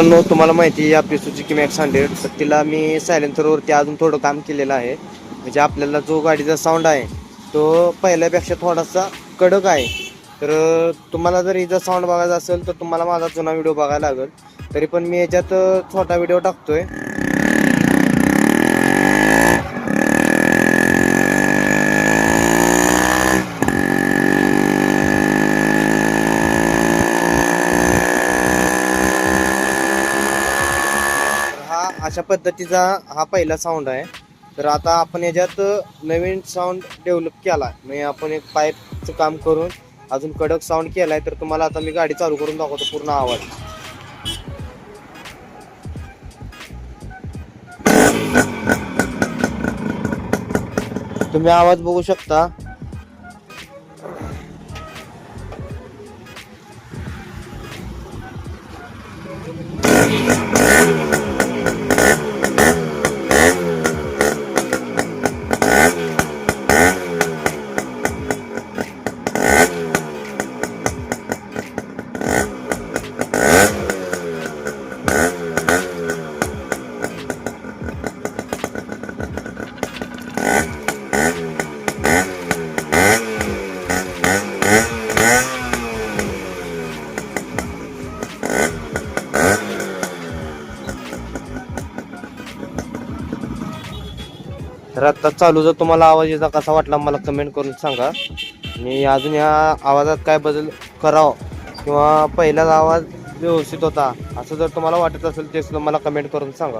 मित्रांनो, तुम्हाला माहिती आहे आपली सुझुकी मॅक्स 100, तर तिला मी सायलेन्सरवरती अजून थोडं काम केलेलं आहे. म्हणजे आपल्याला जो गाडीचा साऊंड आहे तो पहिल्यापेक्षा थोडासा कडक आहे. तर तुम्हाला जर हिचा साऊंड बघायचा असेल तर तुम्हाला माझा जुना व्हिडिओ बघायला लागेल. तरी पण मी याच्यात छोटा व्हिडिओ टाकतोय. अशा पद्धतीचा हा पहिला साऊंड आहे. तर आता आपण याच्यात नवीन साऊंड डेव्हलप केला आहे. म्हणजे आपण एक पाईपचं काम करून अजून कडक साऊंड केलाय. तर तुम्हाला आता मी गाडी चालू करून दाखवतो पूर्ण आवाज. तुम्ही आवाज बघू शकता. तर आता चालू जर तुम्हाला आवाज याचा कसा वाटला मला कमेंट करून सांगा. आणि अजून या आवाजात काय बदल करावं किंवा पहिलाच आवाज व्यवस्थित होता असं जर तुम्हाला वाटत असेल ते सुद्धा मला कमेंट करून सांगा.